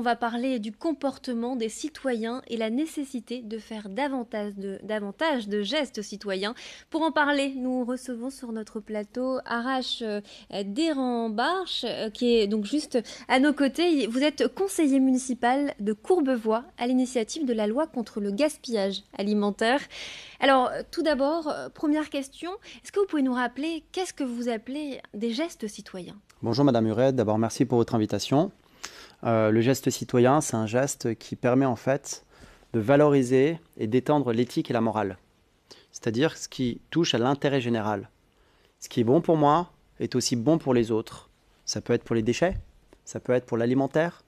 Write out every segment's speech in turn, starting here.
va parler du comportement des citoyens et la nécessité de faire davantage de gestes citoyens. Pour en parler, nous recevons sur notre plateau Arash Derenbarch, qui est donc juste à nos côtés. Vous êtes conseiller municipal de Courbevoie à l'initiative de la loi contre le gaspillage alimentaire. Alors, tout d'abord, première question, est-ce que vous pouvez nous rappeler qu'est-ce que vous appelez des gestes citoyens ? Bonjour Madame Huret, d'abord merci pour votre invitation. Le geste citoyen, c'est un geste qui permet en fait de valoriser et d'étendre l'éthique et la morale. C'est-à-dire ce qui touche à l'intérêt général. Ce qui est bon pour moi est aussi bon pour les autres. Ça peut être pour les déchets, ça peut être pour l'alimentaire,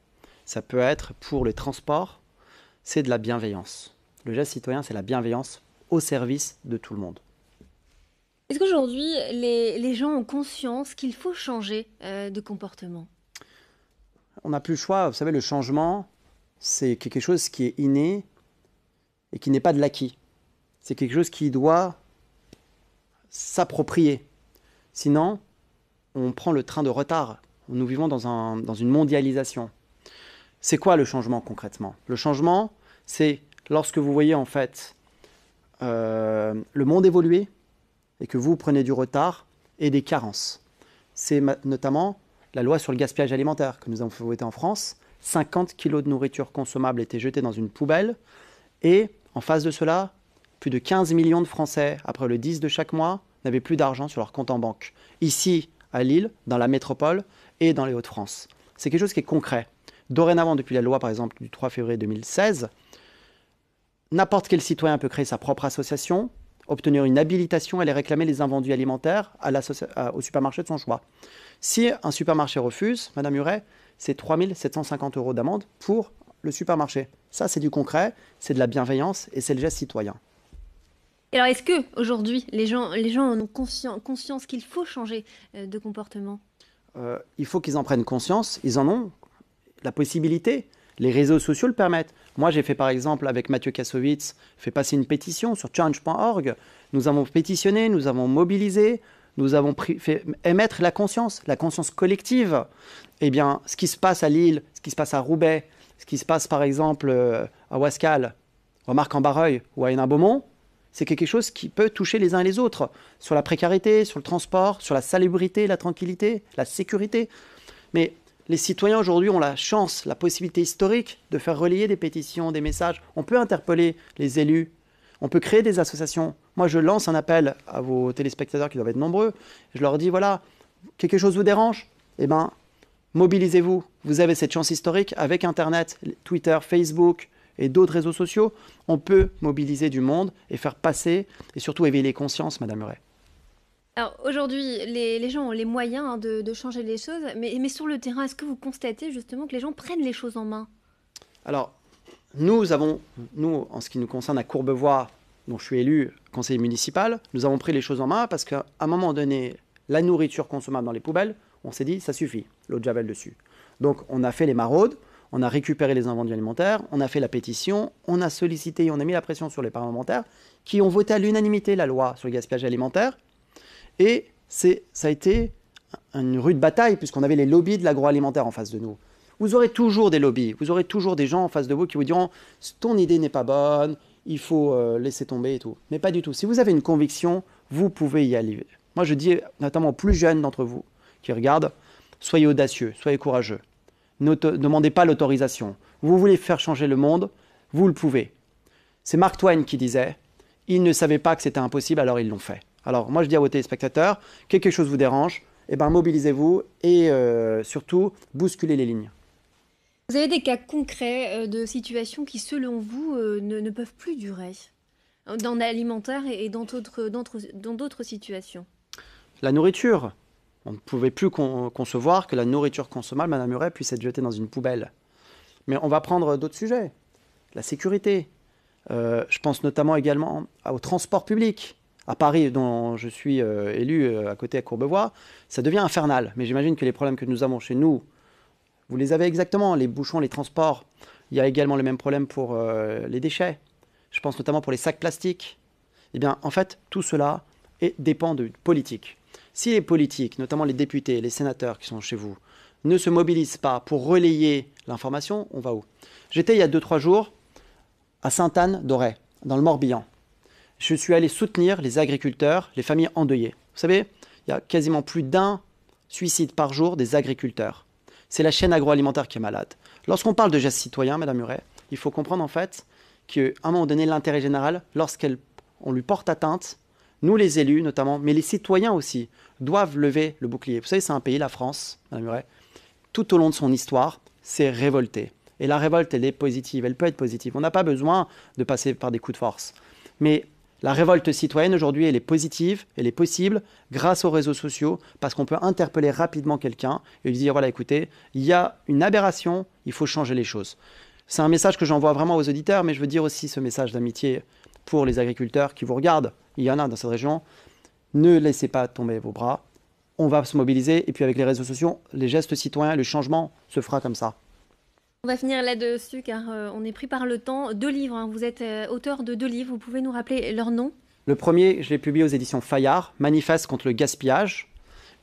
ça peut être pour les transports. C'est de la bienveillance. Le geste citoyen, c'est la bienveillance au service de tout le monde. Est-ce qu'aujourd'hui, les gens ont conscience qu'il faut changer de comportement ? On n'a plus le choix. Vous savez, le changement, c'est quelque chose qui est inné et qui n'est pas de l'acquis. C'est quelque chose qui doit s'approprier. Sinon, on prend le train de retard. Nous vivons dans une mondialisation. C'est quoi le changement concrètement ? Le changement, c'est lorsque vous voyez en fait le monde évoluer et que vous prenez du retard et des carences. C'est notamment la loi sur le gaspillage alimentaire que nous avons fait voter en France. 50 kilos de nourriture consommable étaient jetés dans une poubelle. Et en face de cela, plus de 15 millions de Français, après le 10 de chaque mois, n'avaient plus d'argent sur leur compte en banque. Ici, à Lille, dans la métropole et dans les Hauts-de-France. C'est quelque chose qui est concret. Dorénavant, depuis la loi, par exemple, du 3 février 2016, n'importe quel citoyen peut créer sa propre association, obtenir une habilitation et aller réclamer les invendus alimentaires au supermarché de son choix. Si un supermarché refuse, Madame Huret, c'est 3 750 € d'amende pour le supermarché. Ça, c'est du concret, c'est de la bienveillance et c'est le geste citoyen. Alors, est-ce qu'aujourd'hui, les gens en ont conscience qu'il faut changer de comportement ? Il faut qu'ils en prennent conscience, ils en ont la possibilité. Les réseaux sociaux le permettent. Moi, j'ai fait par exemple, avec Mathieu Kassovitz, fait passer une pétition sur change.org. Nous avons pétitionné, nous avons mobilisé, nous avons fait émettre la conscience collective. Eh bien, ce qui se passe à Lille, ce qui se passe à Roubaix, ce qui se passe par exemple à Ouascal, à Marc-en-Barreuil ou à Hénin-Beaumont, c'est quelque chose qui peut toucher les uns et les autres. Sur la précarité, sur le transport, sur la salubrité, la tranquillité, la sécurité. Mais les citoyens aujourd'hui ont la chance, la possibilité historique de faire relayer des pétitions, des messages. On peut interpeller les élus, on peut créer des associations. Moi, je lance un appel à vos téléspectateurs qui doivent être nombreux. Je leur dis, voilà, quelque chose vous dérange ? Eh bien, mobilisez-vous. Vous avez cette chance historique avec Internet, Twitter, Facebook et d'autres réseaux sociaux. On peut mobiliser du monde et faire passer et surtout éveiller les consciences, Madame Huret. Alors aujourd'hui, les gens ont les moyens de changer les choses, mais sur le terrain, est-ce que vous constatez justement que les gens prennent les choses en main ? Alors, nous, en ce qui nous concerne à Courbevoie, dont je suis élu conseiller municipal, nous avons pris les choses en main parce qu'à un moment donné, la nourriture consommable dans les poubelles, on s'est dit, ça suffit, l'eau de Javel dessus. Donc, on a fait les maraudes, on a récupéré les invendus alimentaires, on a fait la pétition, on a sollicité, on a mis la pression sur les parlementaires qui ont voté à l'unanimité la loi sur le gaspillage alimentaire. Et ça a été une rude bataille puisqu'on avait les lobbies de l'agroalimentaire en face de nous. Vous aurez toujours des lobbies, vous aurez toujours des gens en face de vous qui vous diront « ton idée n'est pas bonne, il faut laisser tomber et tout ». Mais pas du tout. Si vous avez une conviction, vous pouvez y aller. Moi, je dis notamment aux plus jeunes d'entre vous qui regardent, soyez audacieux, soyez courageux. Ne demandez pas l'autorisation. Vous voulez faire changer le monde, vous le pouvez. C'est Mark Twain qui disait « ils ne savaient pas que c'était impossible, alors ils l'ont fait ». Alors moi je dis à vos téléspectateurs, quelque chose vous dérange, eh ben, mobilisez-vous et surtout bousculez les lignes. Vous avez des cas concrets de situations qui selon vous ne peuvent plus durer dans l'alimentaire et dans d'autres situations ? La nourriture, on ne pouvait plus concevoir que la nourriture consommable, Madame Huret, puisse être jetée dans une poubelle. Mais on va prendre d'autres sujets, la sécurité. Je pense notamment également au transport public. À Paris, dont je suis élu à côté à Courbevoie, ça devient infernal. Mais j'imagine que les problèmes que nous avons chez nous, vous les avez exactement, les bouchons, les transports. Il y a également les mêmes problèmes pour les déchets. Je pense notamment pour les sacs plastiques. Eh bien, en fait, tout cela dépend de politique. Si les politiques, notamment les députés, les sénateurs qui sont chez vous, ne se mobilise pas pour relayer l'information, on va où? J'étais il y a 2-3 jours à Sainte-Anne-d'Auray, dans le Morbihan. Je suis allé soutenir les agriculteurs, les familles endeuillées. Vous savez, il y a quasiment plus d'un suicide par jour des agriculteurs. C'est la chaîne agroalimentaire qui est malade. Lorsqu'on parle de gestes citoyens, Madame Huret, il faut comprendre en fait qu'à un moment donné, l'intérêt général, lorsqu'on lui porte atteinte, nous les élus notamment, mais les citoyens aussi, doivent lever le bouclier. Vous savez, c'est un pays, la France, Madame Huret, tout au long de son histoire, s'est révolté. Et la révolte, elle est positive, elle peut être positive. On n'a pas besoin de passer par des coups de force. Mais la révolte citoyenne, aujourd'hui, elle est positive, elle est possible grâce aux réseaux sociaux, parce qu'on peut interpeller rapidement quelqu'un et lui dire, voilà, écoutez, il y a une aberration, il faut changer les choses. C'est un message que j'envoie vraiment aux auditeurs, mais je veux dire aussi ce message d'amitié pour les agriculteurs qui vous regardent. Il y en a dans cette région. Ne laissez pas tomber vos bras. On va se mobiliser. Et puis avec les réseaux sociaux, les gestes citoyens, le changement se fera comme ça. On va finir là-dessus car on est pris par le temps. 2 livres, hein. Vous êtes auteur de 2 livres. Vous pouvez nous rappeler leur nom? Le premier, je l'ai publié aux éditions Fayard, Manifeste contre le gaspillage.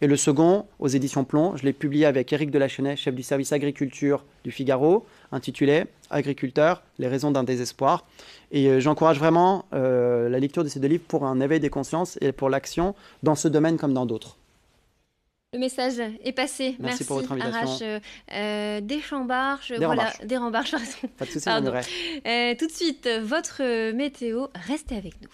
Et le second, aux éditions Plomb, je l'ai publié avec Éric Delachesnais, chef du service agriculture du Figaro, intitulé Agriculteurs, les raisons d'un désespoir. Et j'encourage vraiment la lecture de ces 2 livres pour un éveil des consciences et pour l'action dans ce domaine comme dans d'autres. Le message est passé. Merci pour votre invitation. Arash Desrambarches. Desrambarches. Voilà, Desrambarches. Pas de soucis, Madame Huret. Tout de suite, votre météo. Restez avec nous.